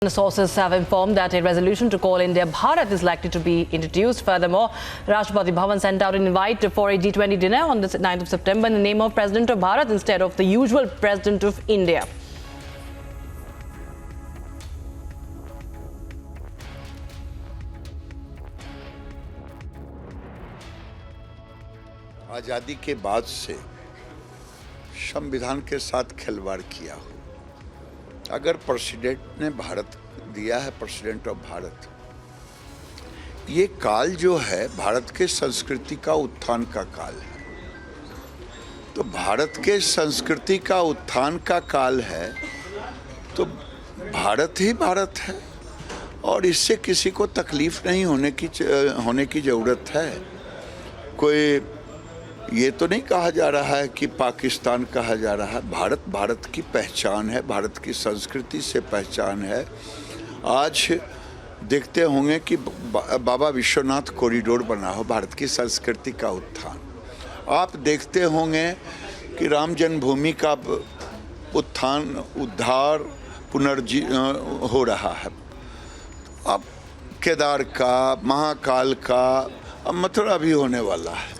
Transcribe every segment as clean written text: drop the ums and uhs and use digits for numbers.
Sources have informed that a resolution to call India Bharat is likely to be introduced. Furthermore, Rashtrapati Bhavan sent out an invite for a G20 dinner on the 9th of September in the name of President of Bharat instead of the usual President of India. आज़ादी के बाद से संविधान के साथ खिलवाड़ किया हो। अगर प्रेसिडेंट ने भारत दिया है, प्रेसिडेंट ऑफ भारत, ये काल जो है भारत के संस्कृति का उत्थान का काल है। तो भारत के संस्कृति का उत्थान का काल है, तो भारत ही भारत है और इससे किसी को तकलीफ नहीं होने की ज़रूरत है। कोई ये तो नहीं कहा जा रहा है कि पाकिस्तान कहा जा रहा है। भारत भारत की पहचान है, भारत की संस्कृति से पहचान है। आज देखते होंगे कि बाबा विश्वनाथ कॉरिडोर बना हो, भारत की संस्कृति का उत्थान। आप देखते होंगे कि राम जन्मभूमि का उत्थान, उद्धार, हो रहा है। अब केदार का, महाकाल का, अब मथुरा भी होने वाला है।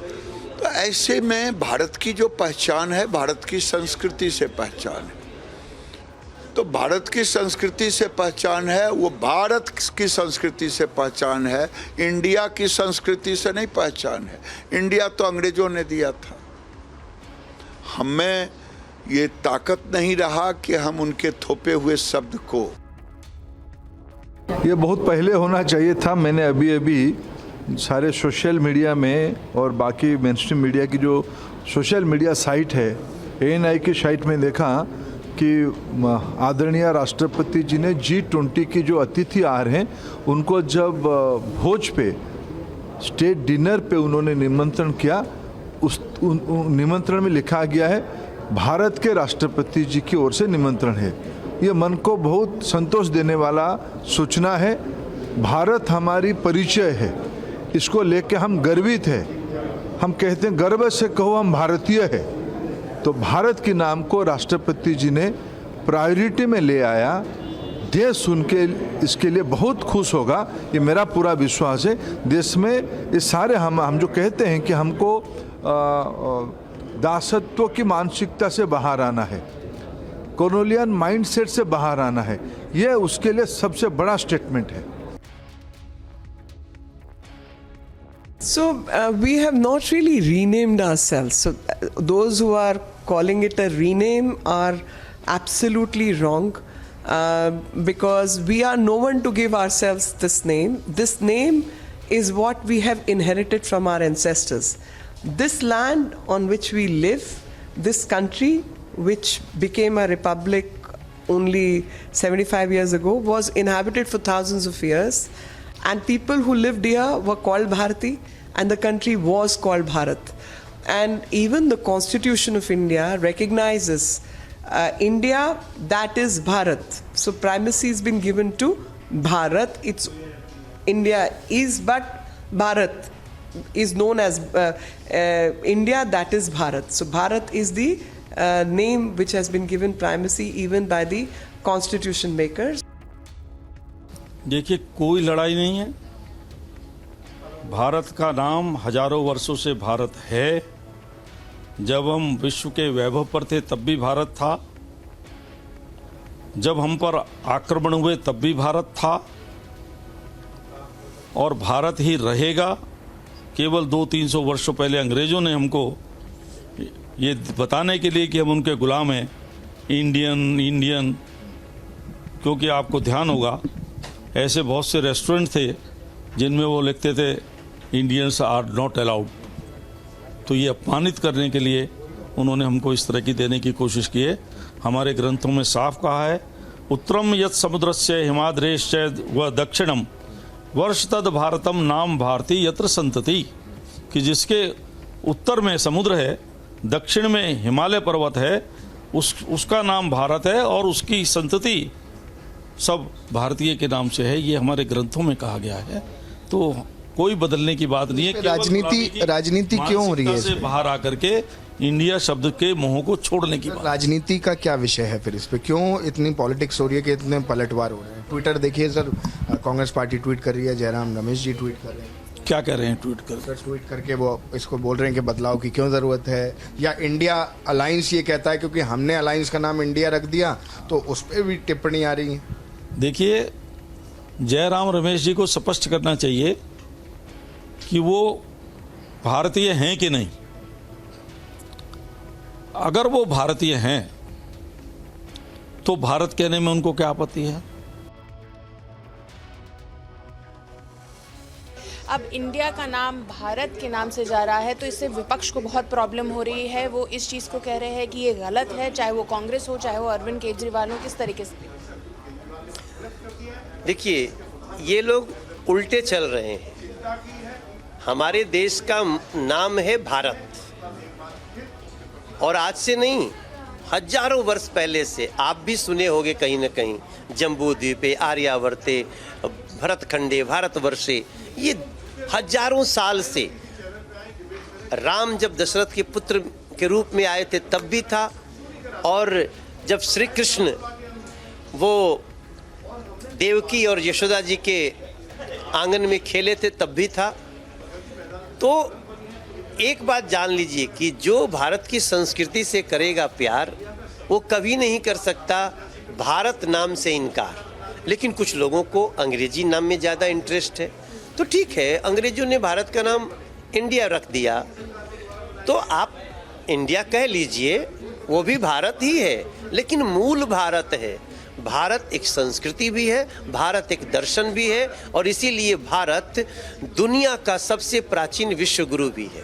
तो ऐसे में भारत की जो पहचान है, भारत की संस्कृति से पहचान है। तो भारत की संस्कृति से पहचान है, वो भारत की संस्कृति से पहचान है, इंडिया की संस्कृति से नहीं पहचान है। इंडिया तो अंग्रेजों ने दिया था। हमें ये ताकत नहीं रहा कि हम उनके थोपे हुए शब्द को, ये बहुत पहले होना चाहिए था। मैंने अभी सारे सोशल मीडिया में और बाकी मेनस्ट्रीम मीडिया की जो सोशल मीडिया साइट है, ANI की साइट में देखा कि आदरणीय राष्ट्रपति जी ने G20 की जो अतिथि आ रहे हैं उनको जब भोज पे स्टेट डिनर पे उन्होंने निमंत्रण किया, उस निमंत्रण में लिखा गया है भारत के राष्ट्रपति जी की ओर से निमंत्रण है। ये मन को बहुत संतोष देने वाला सूचना है। भारत हमारी परिचय है, इसको लेके हम गर्वित हैं। हम कहते हैं गर्व से कहो हम भारतीय हैं। तो भारत के नाम को राष्ट्रपति जी ने प्रायोरिटी में ले आया। देश सुन के इसके लिए बहुत खुश होगा, ये मेरा पूरा विश्वास है। देश में ये सारे हम जो कहते हैं कि हमको दासत्व की मानसिकता से बाहर आना है, कॉलोनियल माइंडसेट से बाहर आना है, ये उसके लिए सबसे बड़ा स्टेटमेंट है। So we have not really renamed ourselves. So those who are calling it a rename are absolutely wrong, because we are no one to give ourselves this name. This name is what we have inherited from our ancestors. This land on which we live, this country which became a republic only 75 years ago, was inhabited for thousands of years. And people who lived here were called Bharati, and the country was called Bharat. And even the Constitution of India recognizes India, that is Bharat. So primacy has been given to Bharat. It's India is, but Bharat is known as India, that is Bharat. So Bharat is the name which has been given primacy even by the constitution makers. देखिए, कोई लड़ाई नहीं है। भारत का नाम हजारों वर्षों से भारत है। जब हम विश्व के वैभव पर थे तब भी भारत था, जब हम पर आक्रमण हुए तब भी भारत था, और भारत ही रहेगा। केवल 200-300 वर्षों पहले अंग्रेज़ों ने हमको ये बताने के लिए कि हम उनके गुलाम हैं, इंडियन, क्योंकि आपको ध्यान होगा ऐसे बहुत से रेस्टोरेंट थे जिनमें वो लिखते थे इंडियंस आर नॉट अलाउड। तो ये अपमानित करने के लिए उन्होंने हमको इस तरह की देने की कोशिश की है। हमारे ग्रंथों में साफ कहा है, उत्तरम यत् समुद्रस्य हिमाद्रेश्च व दक्षिणम वर्ष तद भारतम नाम भारती यत्र संतति, कि जिसके उत्तर में समुद्र है, दक्षिण में हिमालय पर्वत है, उसका नाम भारत है और उसकी संतति सब भारतीय के नाम से है। ये हमारे ग्रंथों में कहा गया है। तो कोई बदलने की बात नहीं है। राजनीति क्यों हो रही है? से बाहर आकर के इंडिया शब्द के मोह को छोड़ने की बात। राजनीति का क्या विषय है फिर? इस पे क्यों इतनी पॉलिटिक्स हो रही है कि इतने पलटवार हो रहे हैं? ट्विटर देखिए सर, कांग्रेस पार्टी ट्वीट कर रही है, जयराम रमेश जी ट्वीट कर रहे हैं। क्या कह रहे हैं ट्वीट कर? सर ट्वीट करके वो इसको बोल रहे हैं कि बदलाव की क्यों ज़रूरत है, या इंडिया अलायंस ये कहता है क्योंकि हमने अलायंस का नाम इंडिया रख दिया, तो उस पर भी टिप्पणी आ रही है। देखिए, जयराम रमेश जी को स्पष्ट करना चाहिए कि वो भारतीय हैं कि नहीं। अगर वो भारतीय हैं तो भारत कहने में उनको क्या आपत्ति है? अब इंडिया का नाम भारत के नाम से जा रहा है तो इससे विपक्ष को बहुत प्रॉब्लम हो रही है। वो इस चीज़ को कह रहे हैं कि ये गलत है, चाहे वो कांग्रेस हो चाहे वो अरविंद केजरीवाल हो। किस तरीके से? देखिए, ये लोग उल्टे चल रहे हैं। हमारे देश का नाम है भारत, और आज से नहीं, हजारों वर्ष पहले से आप भी सुने होंगे कहीं न कहीं, जम्बू द्वीपे आर्यावर्ते भरतखंडे भारतवर्षे, ये हजारों साल से। राम जब दशरथ के पुत्र के रूप में आए थे तब भी था, और जब श्री कृष्ण वो देवकी और यशोदा जी के आंगन में खेले थे तब भी था। तो एक बात जान लीजिए कि जो भारत की संस्कृति से करेगा प्यार, वो कभी नहीं कर सकता भारत नाम से इनकार। लेकिन कुछ लोगों को अंग्रेजी नाम में ज़्यादा इंटरेस्ट है, तो ठीक है, अंग्रेजों ने भारत का नाम इंडिया रख दिया, तो आप इंडिया कह लीजिए, वो भी भारत ही है, लेकिन मूल भारत है। भारत एक संस्कृति भी है, भारत एक दर्शन भी है, और इसीलिए भारत दुनिया का सबसे प्राचीन विश्व गुरु भी है।